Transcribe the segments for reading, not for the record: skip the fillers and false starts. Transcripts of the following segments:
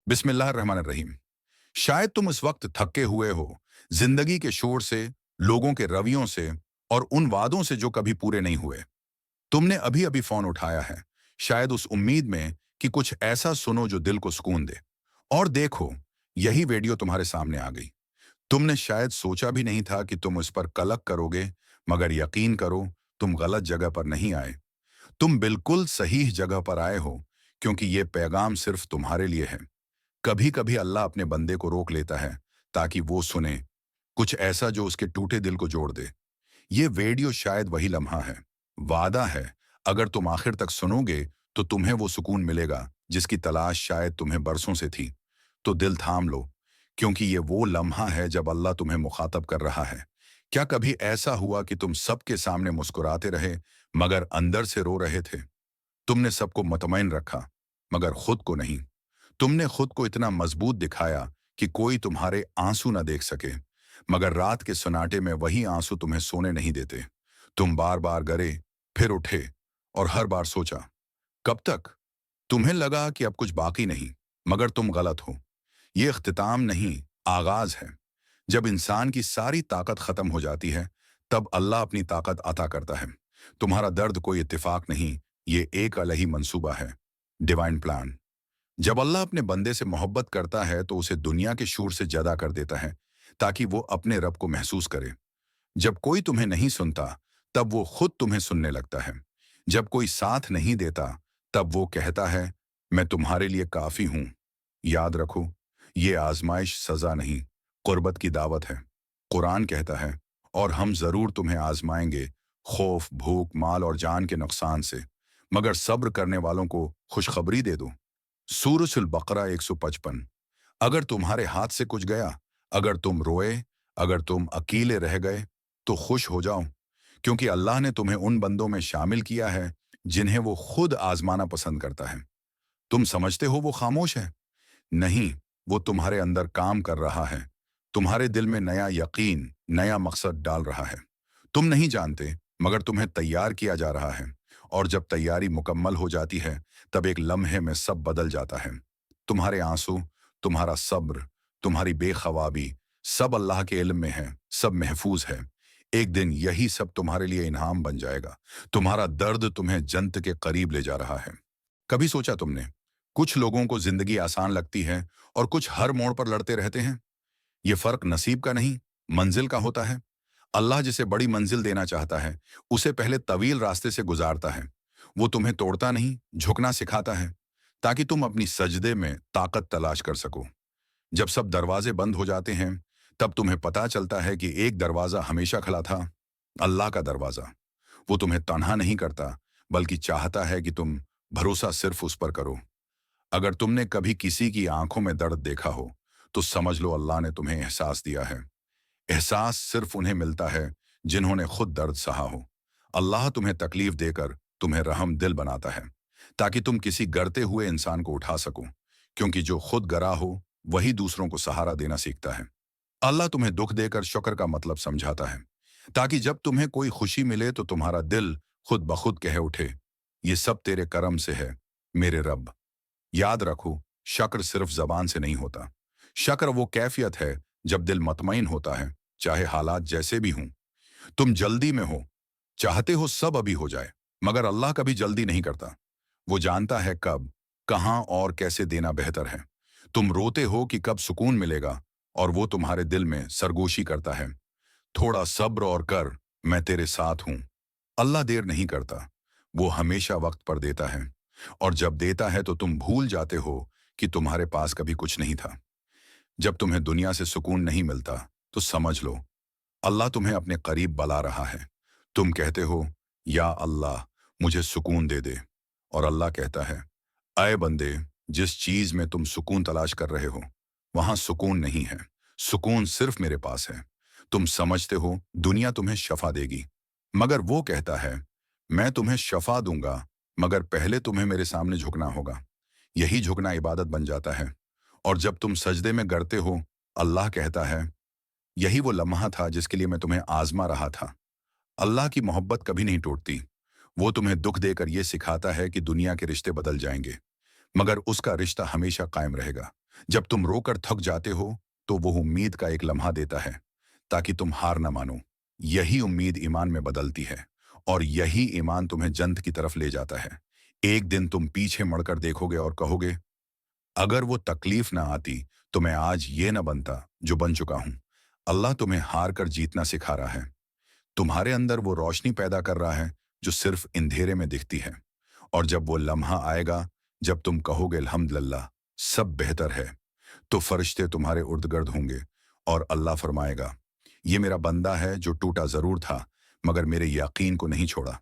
बिस्मिल्लाहिर्रहमानिर्रहीम। शायद तुम इस वक्त थके हुए हो, जिंदगी के शोर से, लोगों के रवैयों से और उन वादों से जो कभी पूरे नहीं हुए। तुमने अभी अभी फोन उठाया है, शायद उस उम्मीद में कि कुछ ऐसा सुनो जो दिल को सुकून दे। और देखो, यही वीडियो तुम्हारे सामने आ गई। तुमने शायद सोचा भी नहीं था कि तुम इस पर कलक करोगे, मगर यकीन करो, तुम गलत जगह पर नहीं आए। तुम बिल्कुल सही जगह पर आए हो, क्योंकि ये पैगाम सिर्फ तुम्हारे लिए है। कभी कभी अल्लाह अपने बंदे को रोक लेता है ताकि वो सुने कुछ ऐसा जो उसके टूटे दिल को जोड़ दे। ये वीडियो शायद वही लम्हा है। वादा है, अगर तुम आखिर तक सुनोगे तो तुम्हें वो सुकून मिलेगा जिसकी तलाश शायद तुम्हें बरसों से थी। तो दिल थाम लो, क्योंकि ये वो लम्हा है जब अल्लाह तुम्हें मुखातब कर रहा है। क्या कभी ऐसा हुआ कि तुम सबके सामने मुस्कुराते रहे मगर अंदर से रो रहे थे? तुमने सबको मतमईन रखा, मगर खुद को नहीं। तुमने खुद को इतना मजबूत दिखाया कि कोई तुम्हारे आंसू न देख सके, मगर रात के सन्नाटे में वही आंसू तुम्हें सोने नहीं देते। तुम बार बार गिरे, फिर उठे, और हर बार सोचा, कब तक? तुम्हें लगा कि अब कुछ बाकी नहीं, मगर तुम गलत हो। ये इख्तिताम नहीं, आगाज है। जब इंसान की सारी ताकत खत्म हो जाती है, तब अल्लाह अपनी ताकत अता करता है। तुम्हारा दर्द कोई इत्तेफाक नहीं, ये एक अलही मंसूबा है, डिवाइन प्लान। जब अल्लाह अपने बंदे से मोहब्बत करता है तो उसे दुनिया के शोर से जदा कर देता है, ताकि वो अपने रब को महसूस करे। जब कोई तुम्हें नहीं सुनता, तब वो खुद तुम्हें सुनने लगता है। जब कोई साथ नहीं देता, तब वो कहता है, मैं तुम्हारे लिए काफी हूं। याद रखो, ये आजमाइश सजा नहीं, कुर्बत की दावत है। कुरान कहता है, और हम जरूर तुम्हें आजमाएंगे, खौफ, भूख, माल और जान के नुकसान से, मगर सब्र करने वालों को खुशखबरी दे दो। सूरह बकरा 155। अगर तुम्हारे हाथ से कुछ गया, अगर तुम रोए, अगर तुम अकेले रह गए, तो खुश हो जाओ, क्योंकि अल्लाह ने तुम्हें उन बंदों में शामिल किया है जिन्हें वो खुद आजमाना पसंद करता है। तुम समझते हो वो खामोश है? नहीं, वो तुम्हारे अंदर काम कर रहा है। तुम्हारे दिल में नया यकीन, नया मकसद डाल रहा है। तुम नहीं जानते, मगर तुम्हें तैयार किया जा रहा है। और जब तैयारी मुकम्मल हो जाती है, तब एक लम्हे में सब बदल जाता है। तुम्हारे आंसू, तुम्हारा सब्र, तुम्हारी बेखवाबी, सब अल्लाह के इल्म में है, सब महफूज है। एक दिन यही सब तुम्हारे लिए इनाम बन जाएगा। तुम्हारा दर्द तुम्हें जन्नत के करीब ले जा रहा है। कभी सोचा तुमने, कुछ लोगों को जिंदगी आसान लगती है और कुछ हर मोड़ पर लड़ते रहते हैं। ये फर्क नसीब का नहीं, मंजिल का होता है। अल्लाह जिसे बड़ी मंजिल देना चाहता है, उसे पहले तवील रास्ते से गुजारता है। वो तुम्हें तोड़ता नहीं, झुकना सिखाता है, ताकि तुम अपनी सजदे में ताकत तलाश कर सको। जब सब दरवाजे बंद हो जाते हैं, तब तुम्हें पता चलता है कि एक दरवाजा हमेशा खुला था, अल्लाह का दरवाजा। वो तुम्हें तन्हा नहीं करता, बल्कि चाहता है कि तुम भरोसा सिर्फ उस पर करो। अगर तुमने कभी किसी की आंखों में दर्द देखा हो, तो समझ लो अल्लाह ने तुम्हें एहसास दिया है। एहसास सिर्फ उन्हें मिलता है जिन्होंने खुद दर्द सहा हो। अल्लाह तुम्हें तकलीफ देकर तुम्हें रहम दिल बनाता है, ताकि तुम किसी गरते हुए इंसान को उठा सको, क्योंकि जो खुद गरा हो वही दूसरों को सहारा देना सीखता है। अल्लाह तुम्हें दुख देकर शुक्र का मतलब समझाता है, ताकि जब तुम्हें कोई खुशी मिले तो तुम्हारा दिल खुद ब खुद कह उठे, ये सब तेरे करम से है, मेरे रब। याद रखो, शक्र सिर्फ जबान से नहीं होता। शक्र वो कैफियत है जब दिल मतमईन होता है, चाहे हालात जैसे भी हों। तुम जल्दी में हो, चाहते हो सब अभी हो जाए, मगर अल्लाह कभी जल्दी नहीं करता। वो जानता है कब, कहां और कैसे देना बेहतर है। तुम रोते हो कि कब सुकून मिलेगा, और वो तुम्हारे दिल में सरगोशी करता है, थोड़ा सब्र और कर, मैं तेरे साथ हूं। अल्लाह देर नहीं करता, वो हमेशा वक्त पर देता है। और जब देता है तो तुम भूल जाते हो कि तुम्हारे पास कभी कुछ नहीं था। जब तुम्हें दुनिया से सुकून नहीं मिलता, तो समझ लो अल्लाह तुम्हें अपने करीब बुला रहा है। तुम कहते हो, या अल्लाह मुझे सुकून दे दे, और अल्लाह कहता है, अय बंदे, जिस चीज में तुम सुकून तलाश कर रहे हो, वहां सुकून नहीं है। सुकून सिर्फ मेरे पास है। तुम समझते हो दुनिया तुम्हें शफा देगी, मगर वो कहता है, मैं तुम्हें शफा दूंगा, मगर पहले तुम्हें मेरे सामने झुकना होगा। यही झुकना इबादत बन जाता है। और जब तुम सजदे में गिरते हो, अल्लाह कहता है, यही वो लम्हा था जिसके लिए मैं तुम्हें आजमा रहा था। अल्लाह की मोहब्बत कभी नहीं टूटती। वो तुम्हें दुख देकर ये सिखाता है कि दुनिया के रिश्ते बदल जाएंगे, मगर उसका रिश्ता हमेशा कायम रहेगा। जब तुम रोकर थक जाते हो तो वो उम्मीद का एक लम्हा देता है ताकि तुम हार ना मानो। यही उम्मीद ईमान में बदलती है और यही ईमान तुम्हें जन्नत की तरफ ले जाता है। एक दिन तुम पीछे मुड़कर देखोगे और कहोगे, अगर वो तकलीफ ना आती तो मैं आज ये ना बनता जो बन चुका हूं। अल्लाह तुम्हें हार कर जीतना सिखा रहा है। तुम्हारे अंदर वो रोशनी पैदा कर रहा है जो सिर्फ अंधेरे में दिखती है। और जब वो लम्हा आएगा जब तुम कहोगे अल्हम्दुलिल्लाह, सब बेहतर है, तो फरिश्ते तुम्हारे उर्द गिर्द होंगे और अल्लाह फरमाएगा, ये मेरा बंदा है जो टूटा जरूर था मगर मेरे यकीन को नहीं छोड़ा।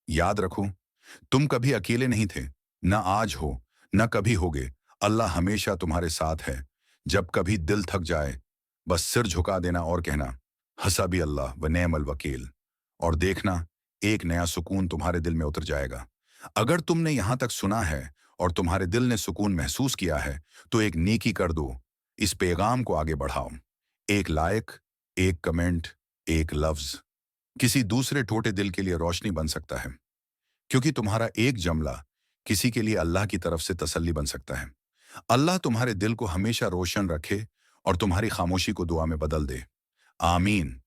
याद रखो, तुम कभी अकेले नहीं थे, न आज हो न कभी होगे। अल्लाह हमेशा तुम्हारे साथ है। जब कभी दिल थक जाए बस सिर झुका देना और कहना, हसाबी अल्लाह व नेमल वकील, और देखना एक नया सुकून तुम्हारे दिल में उतर जाएगा। अगर तुमने यहां तक सुना है और तुम्हारे दिल ने सुकून महसूस किया है तो एक नेकी कर दो, इस पैगाम को आगे बढ़ाओ। एक लाइक, एक कमेंट, एक लफ्ज किसी दूसरे टोटे दिल के लिए रोशनी बन सकता है, क्योंकि तुम्हारा एक जमला किसी के लिए अल्लाह की तरफ से तसल्ली बन सकता है। अल्लाह तुम्हारे दिल को हमेशा रोशन रखे और तुम्हारी खामोशी को दुआ में बदल दे। आमीन।